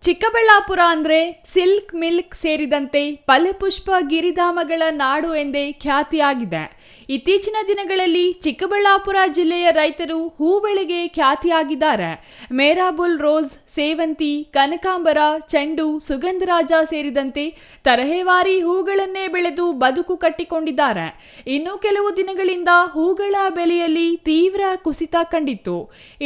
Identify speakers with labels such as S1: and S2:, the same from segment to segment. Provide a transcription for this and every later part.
S1: ಚಿಕ್ಕಬಳ್ಳಾಪುರ ಅಂದ್ರೆ silk milk ಸೇರಿದಂತೆ ಫಲಪುಷ್ಪ ಗಿರಿಧಾಮಗಳ ನಾಡು ಎಂದೇ ಖ್ಯಾತಿಯಾಗಿದೆ. ಇತ್ತೀಚಿನ ದಿನಗಳಲ್ಲಿ ಚಿಕ್ಕಬಳ್ಳಾಪುರ ಜಿಲ್ಲೆಯ ರೈತರು ಹೂ ಬೆಳೆಗೆ ಖ್ಯಾತಿಯಾಗಿದ್ದಾರೆ. ಮೇರಾಬುಲ್ ರೋಸ್, ಸೇವಂತಿ, ಕನಕಾಂಬರ, ಚೆಂಡು, ಸುಗಂಧರಾಜ ಸೇರಿದಂತೆ ತರಹೇವಾರಿ ಹೂಗಳನ್ನೇ ಬೆಳೆದು ಬದುಕು ಕಟ್ಟಿಕೊಂಡಿದ್ದಾರೆ. ಇನ್ನು ಕೆಲವು ದಿನಗಳಿಂದ ಹೂಗಳ ಬೆಲೆಯಲ್ಲಿ ತೀವ್ರ ಕುಸಿತ ಕಂಡಿತ್ತು.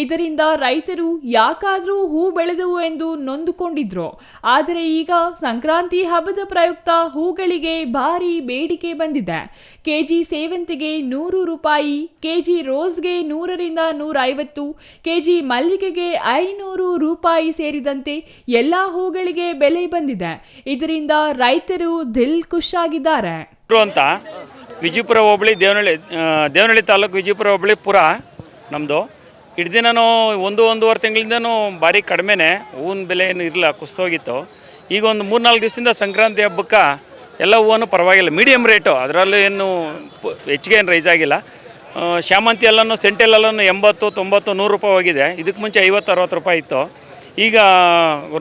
S1: ಇದರಿಂದ ರೈತರು ಯಾಕಾದ್ರೂ ಹೂ ಬೆಳೆದವು ಎಂದು ನೊಂದುಕೊಂಡಿದ್ರು. ಆದರೆ ಈಗ ಸಂಕ್ರಾಂತಿ ಹಬ್ಬದ ಪ್ರಯುಕ್ತ ಹೂಗಳಿಗೆ ಭಾರಿ ಬೇಡಿಕೆ ಬಂದಿದೆ. ಕೆಜಿ ಸೇವಂತಿಗೆ 100 ರೂಪಾಯಿ, ಕೆಜಿ ರೋಸ್ಗೆ 100ರಿಂದ 150, ಕೆಜಿ ಮಲ್ಲಿಗೆಗೆ 500 ರೂಪಾಯಿ ಸೇರಿದಂತೆ ಎಲ್ಲಾ ಹೂಗಳಿಗೆ ಬೆಲೆ ಬಂದಿದೆ. ಇದರಿಂದ ರೈತರು ದಿಲ್ ಖುಷಾಗಿದ್ದಾರೆ
S2: ಅಂತ ವಿಜಯಪುರ ಹೋಬಳಿ ದೇವನಹಳ್ಳಿ ತಾಲೂಕು ವಿಜಯಪುರ ಹೋಬಳಿ ಪುರ ನಮ್ಮದು. ಹಿಡ್ದಿನೂ ಒಂದೂವರೆ ತಿಂಗಳಿಂದನೂ ಭಾರಿ ಕಡಿಮೆನೇ, ಹೂವಿನ ಬೆಲೆ ಏನು ಇರಲಿಲ್ಲ, ಕುಸಿತೋಗಿತ್ತು. ಈಗ ಒಂದು 3-4 ದಿವಸದಿಂದ ಸಂಕ್ರಾಂತಿ ಹಬ್ಬಕ್ಕೆ ಎಲ್ಲ ಹೂವನ್ನು ಪರವಾಗಿಲ್ಲ, ಮೀಡಿಯಮ್ ರೇಟು, ಅದರಲ್ಲೂ ಏನು ಹೆಚ್ಚಿಗೆ ಏನು ರೈಸ್ ಆಗಿಲ್ಲ. ಶಾಮಂತಿ ಎಲ್ಲನೂ ಸೆಂಟೆಲ್ಲೂ 80, 90, 100 ರೂಪಾಯಿ ಹೋಗಿದೆ. ಇದಕ್ಕೆ ಮುಂಚೆ 50-60 ರೂಪಾಯಿ ಇತ್ತು. ಈಗ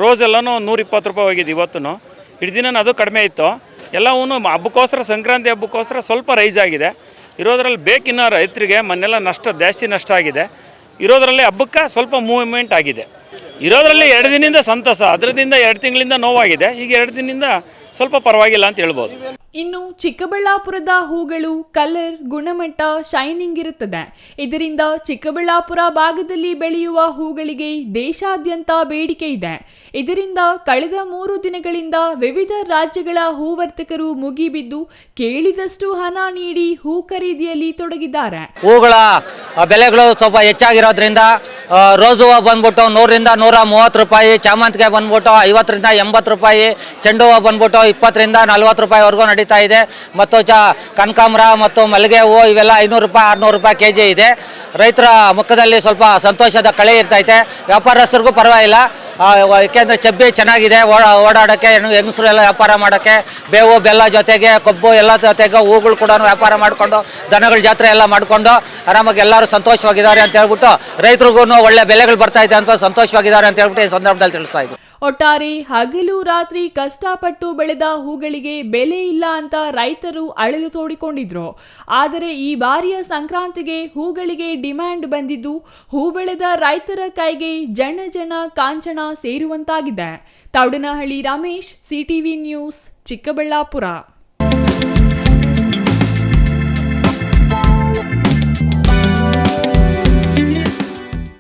S2: ರೋಸ್ ಎಲ್ಲನೂ 120 ರೂಪಾಯಿ ಹೋಗಿದೆ. ಇವತ್ತು ಹಿಡ್ದಿನ ಅದು ಕಡಿಮೆ ಇತ್ತು. ಎಲ್ಲ ಹೂನು ಹಬ್ಬಕ್ಕೋಸ್ಕರ, ಸಂಕ್ರಾಂತಿ ಹಬ್ಬಕ್ಕೋಸ್ಕರ ಸ್ವಲ್ಪ ರೈಸ್ ಆಗಿದೆ. ಇರೋದ್ರಲ್ಲಿ ಬೇಕಿನ್ನ ರೈತರಿಗೆ ಮೊನ್ನೆಲ್ಲ ಜಾಸ್ತಿ ನಷ್ಟ ಆಗಿದೆ. ಇರೋದ್ರಲ್ಲಿ ಹಬ್ಬಕ್ಕೆ ಸ್ವಲ್ಪ ಮೂವ್ಮೆಂಟ್ ಆಗಿದೆ. ಇರೋದ್ರಲ್ಲಿ 2 ದಿನದಿಂದ ಸಂತಸ, ಅದರಿಂದ 2 ತಿಂಗಳಿಂದ ನೋವಾಗಿದೆ. ಈಗ 2 ದಿನದಿಂದ ಸ್ವಲ್ಪ ಪರವಾಗಿಲ್ಲ ಅಂತ ಹೇಳ್ಬೋದು.
S1: ಇನ್ನು ಚಿಕ್ಕಬಳ್ಳಾಪುರದ ಹೂಗಳು ಕಲರ್, ಗುಣಮಟ್ಟ, ಶೈನಿಂಗ್ ಇರುತ್ತದೆ. ಇದರಿಂದ ಚಿಕ್ಕಬಳ್ಳಾಪುರ ಭಾಗದಲ್ಲಿ ಬೆಳೆಯುವ ಹೂಗಳಿಗೆ ದೇಶಾದ್ಯಂತ ಬೇಡಿಕೆ ಇದೆ. ಇದರಿಂದ ಕಳೆದ 3 ದಿನಗಳಿಂದ ವಿವಿಧ ರಾಜ್ಯಗಳ ಹೂವರ್ತಕರು ಮುಗಿಬಿದ್ದು ಕೇಳಿದಷ್ಟು ಹಣ ನೀಡಿ ಹೂ ಖರೀದಿಯಲ್ಲಿ ತೊಡಗಿದ್ದಾರೆ.
S3: ಹೂಗಳ ಬೆಲೆಗಳು ಸ್ವಲ್ಪ ಹೆಚ್ಚಾಗಿರೋದ್ರಿಂದ ರೋಸ್ ಹೂವು ಬಂದ್ಬಿಟ್ಟು 100ರಿಂದ 130 ರೂಪಾಯಿ, ಚಾಮಂತಿಗೆ ಬಂದ್ಬಿಟ್ಟು 50ರಿಂದ 80 ರೂಪಾಯಿ, ಚೆಂಡು ಹೂವು ಬಂದ್ಬಿಟ್ಟು 20ರಿಂದ 40 ರೂಪಾಯಿವರೆಗೂ ನಡೀತಾ ಇದೆ. ಮತ್ತು ಕನಕಾಂಬರ ಮತ್ತು ಮಲ್ಲಿಗೆ ಹೂವು ಇವೆಲ್ಲ 500 ರೂಪಾಯಿ 600 ರೂಪಾಯಿ ಕೆಜಿ ಇದೆ. ರೈತರ ಮುಖದಲ್ಲಿ ಸ್ವಲ್ಪ ಸಂತೋಷದ ಕಳೆ ಇರ್ತೈತೆ. ವ್ಯಾಪಾರಸ್ಥರಿಗೂ ಪರವಾಗಿಲ್ಲ, ಏಕೆಂದರೆ ಚಬ್ಬಿ ಚೆನ್ನಾಗಿದೆ, ಓಡಾಡೋಕ್ಕೆ, ಹೆಂಗಸರು ಎಲ್ಲ ವ್ಯಾಪಾರ ಮಾಡೋಕ್ಕೆ, ಬೇವು ಬೆಲ್ಲ ಜೊತೆಗೆ ಕಬ್ಬು ಎಲ್ಲ ಜೊತೆಗೆ ಹೂಗಳು ಕೂಡ ವ್ಯಾಪಾರ ಮಾಡಿಕೊಂಡು ದನಗಳ ಜಾತ್ರೆ ಎಲ್ಲ ಮಾಡಿಕೊಂಡು ಆರಾಮಾಗಿ ಎಲ್ಲರೂ ಸಂತೋಷವಾಗಿದ್ದಾರೆ ಅಂತ ಹೇಳ್ಬಿಟ್ಟು, ರೈತರಿಗೂ ಒಳ್ಳೆ ಬೆಲೆಗಳು ಬರ್ತಾ ಇದೆ ಅಂತ ಸಂತೋಷವಾಗಿದ್ದಾರೆ ಅಂತ ಹೇಳ್ಬಿಟ್ಟು ಈ ಸಂದರ್ಭದಲ್ಲಿ ತಿಳಿಸ್ತಾ ಇದ್ದೀವಿ.
S1: ಒಟ್ಟಾರೆ ಹಗಲು ರಾತ್ರಿ ಕಷ್ಟಪಟ್ಟು ಬೆಳೆದ ಹೂಗಳಿಗೆ ಬೆಲೆ ಇಲ್ಲ ಅಂತ ರೈತರು ಅಳಲು ತೋಡಿಕೊಂಡಿದ್ರು. ಆದರೆ ಈ ಬಾರಿಯ ಸಂಕ್ರಾಂತಿಗೆ ಹೂಗಳಿಗೆ ಡಿಮ್ಯಾಂಡ್ ಬಂದಿದ್ದು ಹೂ ಬೆಳೆದ ರೈತರ ಕೈಗೆ ಜನ ಕಾಂಚನ ಸೇರುವಂತಾಗಿದೆ. Thoudanahalli Ramesh, CTV news, Chikkaballapur.